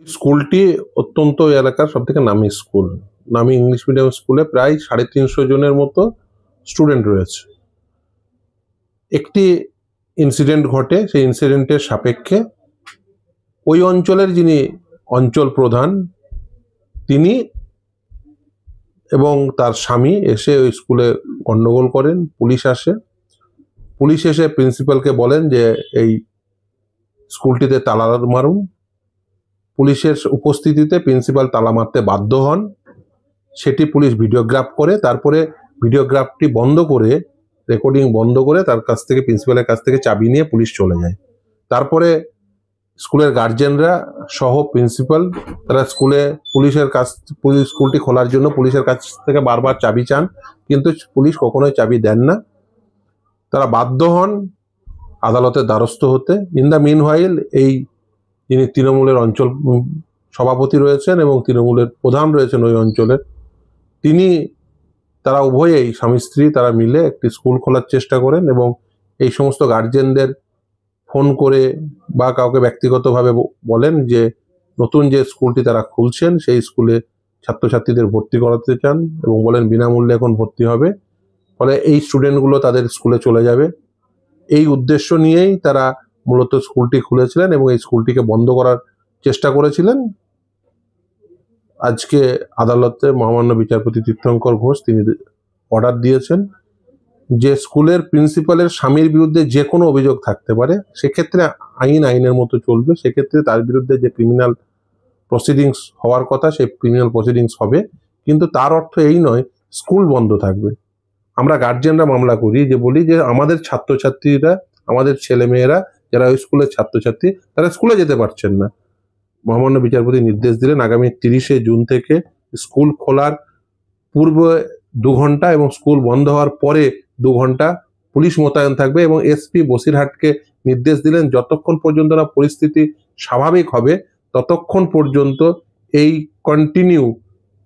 স্কুলটি অত্যন্ত এলাকার সবথেকে নামী স্কুল। নামী ইংলিশ মিডিয়াম স্কুলে প্রায় 350 জনের মতো স্টুডেন্ট রয়েছে। একটি ইনসিডেন্ট ঘটে, সেই ইনসিডেন্টের সাপেক্ষে ওই অঞ্চলের যিনি অঞ্চল প্রধান তিনি এবং তার স্বামী এসে ওই স্কুলে গন্ডগোল করেন। পুলিশ আসে, পুলিশ এসে প্রিন্সিপালকে বলেন যে এই স্কুলটিতে তালা মারুন। পুলিশের উপস্থিতিতে প্রিন্সিপাল তালা মারতে বাধ্য হন, সেটি পুলিশ ভিডিওগ্রাফ করে, তারপরে ভিডিওগ্রাফটি বন্ধ করে, রেকর্ডিং বন্ধ করে তার কাছ থেকে প্রিন্সিপালের কাছ থেকে চাবি নিয়ে পুলিশ চলে যায়। তারপরে স্কুলের গার্জেনরা সহ প্রিন্সিপাল তারা স্কুলটি খোলার জন্য পুলিশের কাছ থেকে বারবার চাবি চান, কিন্তু পুলিশ কখনোই চাবি দেন না। তারা বাধ্য হন আদালতের দ্বারস্থ হতে। ইন দ্য মিন হোয়াইল এই যিনি তৃণমূলের অঞ্চল সভাপতি রয়েছেন এবং তৃণমূলের প্রধান রয়েছেন ওই অঞ্চলের, তারা উভয়েই স্বামী স্ত্রী তারা মিলে একটি স্কুল খোলার চেষ্টা করেন এবং এই সমস্ত গার্জেনদের ফোন করে বা কাউকে ব্যক্তিগতভাবে বলেন যে নতুন যে স্কুলটি তারা খুলছেন সেই স্কুলে ছাত্রছাত্রীদের ভর্তি করাতে চান এবং বলেন বিনামূল্যে এখন ভর্তি হবে, ফলে এই স্টুডেন্টগুলো তাদের স্কুলে চলে যাবে। এই উদ্দেশ্য নিয়েই তারা মূলত স্কুলটি খুলেছিলেন এবং এই স্কুলটিকে বন্ধ করার চেষ্টা করেছিলেন। আজকে আদালতে মহামান্য বিচারপতি তীর্থঙ্কর ঘোষ তিনি অর্ডার দিয়েছেন যে স্কুলের প্রিন্সিপালের স্বামীর বিরুদ্ধে যে কোনো অভিযোগ থাকতে পারে, সেক্ষেত্রে আইনের মতো চলবে। সেক্ষেত্রে তার বিরুদ্ধে যে ক্রিমিনাল প্রসিডিংস হওয়ার কথা সেই ক্রিমিনাল প্রসিডিংস হবে, কিন্তু তার অর্থ এই নয় স্কুল বন্ধ থাকবে। আমরা গার্জিয়ানরা মামলা করি যে বলি যে আমাদের ছাত্রছাত্রীরা, আমাদের ছেলেমেয়েরা যারা ওই স্কুলের ছাত্রছাত্রী তারা স্কুলে যেতে পারছেন না। মহামান্য বিচারপতি নির্দেশ দিলেন আগামী 30শে জুন থেকে স্কুল খোলার পূর্বে 2 ঘন্টা এবং স্কুল বন্ধ হওয়ার পরে 2 ঘন্টা পুলিশ মোতায়েন থাকবে এবং এসপি বসিরহাটকে নির্দেশ দিলেন যতক্ষণ পর্যন্ত না পরিস্থিতি স্বাভাবিক হবে ততক্ষণ পর্যন্ত এই কন্টিনিউ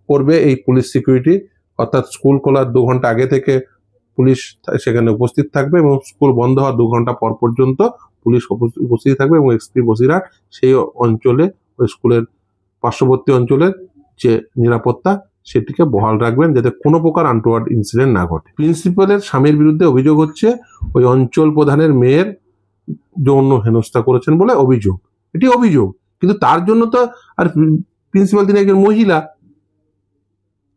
করবে এই পুলিশ সিকিউরিটি, অর্থাৎ স্কুল খোলার 2 ঘন্টা আগে থেকে পুলিশ সেখানে উপস্থিত থাকবে এবং স্কুল বন্ধ হওয়ার 2 ঘন্টা পর পর্যন্ত পুলিশ উপস্থিত থাকবে এবং এসপি বসিরহাট সেই অঞ্চলে ওই স্কুলের পার্শ্ববর্তী অঞ্চলের যে নিরাপত্তা সেটিকে বহাল রাখবেন যাতে কোনো প্রকার আনটোয়ার্ড ইনসিডেন্ট না ঘটে। প্রিন্সিপালের স্বামীর বিরুদ্ধে অভিযোগ হচ্ছে ওই অঞ্চল প্রধানের মেয়ের যৌন হেনস্থা করেছেন বলে অভিযোগ, এটি অভিযোগ, কিন্তু তার জন্য তো আর প্রিন্সিপাল তিনি একজন মহিলা,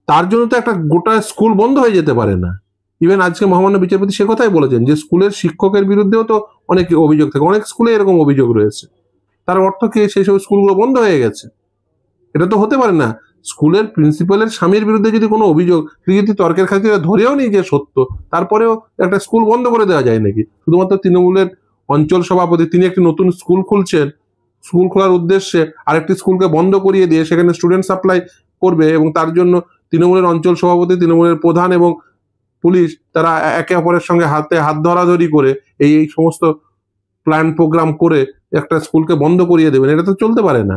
তার জন্য তো একটা গোটা স্কুল বন্ধ হয়ে যেতে পারে না। ইভেন আজকে মহামান্য বিচারপতি সে কথাই বলেছেন যে স্কুলের শিক্ষকের বিরুদ্ধেও তো অনেক অভিযোগ থাকে, অনেক স্কুলে এরকম অভিযোগ রয়েছে, তার অর্থ কি সেই সব স্কুলগুলো বন্ধ হয়ে গেছে? এটা তো হতে পারে না। স্কুলের প্রিন্সিপালের স্বামীর বিরুদ্ধে যদি কোনো অভিযোগ যদি তর্কের খাতিরে ধরেও নি যে সত্য, তারপরেও একটা স্কুল বন্ধ করে দেওয়া যায় নাকি? শুধুমাত্র তৃণমূলের অঞ্চল সভাপতি তিনি একটি নতুন স্কুল খুলছেন, স্কুল খোলার উদ্দেশ্যে আরেকটি স্কুলকে বন্ধ করিয়ে দিয়ে সেখানে স্টুডেন্ট সাপ্লাই করবে এবং তার জন্য তৃণমূলের অঞ্চল সভাপতি, তৃণমূলের প্রধান এবং পুলিশ তারা একে অপরের সঙ্গে হাতে হাত ধরাধরি করে এই সমস্ত প্ল্যান প্রোগ্রাম করে একটা স্কুলকে বন্ধ করিয়ে দেবেন, এটা তো চলতে পারে না।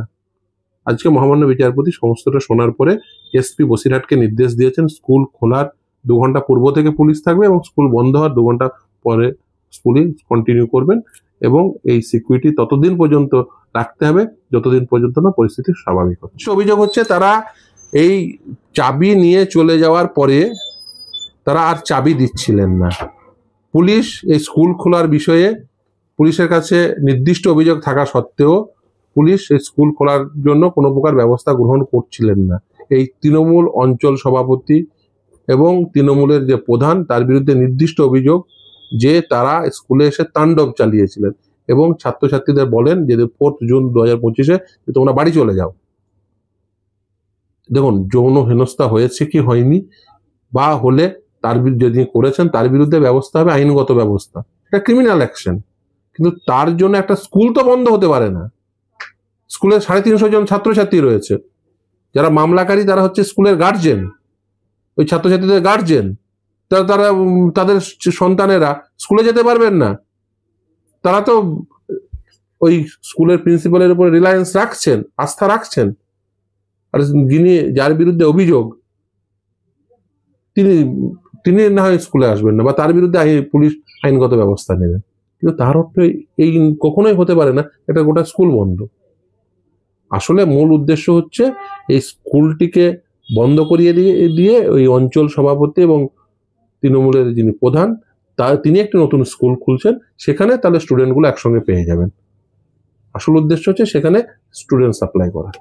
আজকে মহামান্য বিচারপতি সমস্তটা শোনার পরে এসপি বসিরহাটকে নির্দেশ দিয়েছেন স্কুল খোলার 2 ঘন্টা পূর্ব থেকে পুলিশ থাকবে এবং স্কুল বন্ধ হওয়ার 2 ঘন্টা পরে পুলিশ কন্টিনিউ করবেন এবং এই সিকিউরিটি ততদিন পর্যন্ত রাখতে হবে যতদিন পর্যন্ত না পরিস্থিতি স্বাভাবিক হচ্ছে। অভিযোগ হচ্ছে তারা এই চাবি নিয়ে চলে যাওয়ার পরে তারা আর চাবি দিচ্ছিলেন না। পুলিশ এই স্কুল খোলার বিষয়ে পুলিশের কাছে নির্দিষ্ট অভিযোগ থাকা সত্ত্বেও পুলিশ এই স্কুল খোলার জন্য কোনো প্রকার ব্যবস্থা গ্রহণ করছিলেন না। এই তৃণমূল অঞ্চল সভাপতি এবং তৃণমূলের যে প্রধান তার বিরুদ্ধে নির্দিষ্ট অভিযোগ যে তারা স্কুলে এসে তাণ্ডব চালিয়েছিলেন এবং ছাত্রছাত্রীদের বলেন যে 4 জুন 2025-এ যে তোমরা বাড়ি চলে যাও। দেখুন, যৌন হেনস্থা হয়েছে কি হয়নি বা হলে তার যদি করেছেন তার বিরুদ্ধে ব্যবস্থা হবে, আইনগত ব্যবস্থা, এটা ক্রিমিনাল অ্যাকশন, কিন্তু তার জন্য একটা স্কুল তো বন্ধ হতে পারে না। স্কুলে 350 জন ছাত্রছাত্রী রয়েছে, যারা মামলাকারী তারা হচ্ছে স্কুলের গার্জেন, ওই ছাত্রছাত্রীদের গার্জেন, তারা তাদের সন্তানেরা স্কুলে যেতে পারবেন না, তারা তো ওই স্কুলের প্রিন্সিপালের উপর রিলায়েন্স রাখছেন, আস্থা রাখছেন, আর যার বিরুদ্ধে অভিযোগ তিনি না হয় স্কুলে আসবেন না বা তার বিরুদ্ধে পুলিশ আইনগত ব্যবস্থা নেবেন, কিন্তু তার অর্থ এই কখনোই হতে পারে না এটা গোটা স্কুল বন্ধ। আসলে মূল উদ্দেশ্য হচ্ছে এই স্কুলটিকে বন্ধ করিয়ে দিয়ে ওই অঞ্চল সভাপতি এবং তৃণমূলের যিনি প্রধান তিনি একটি নতুন স্কুল খুলছেন, সেখানে তাহলে স্টুডেন্টগুলো একসঙ্গে পেয়ে যাবেন। আসল উদ্দেশ্য হচ্ছে সেখানে স্টুডেন্ট সাপ্লাই করা।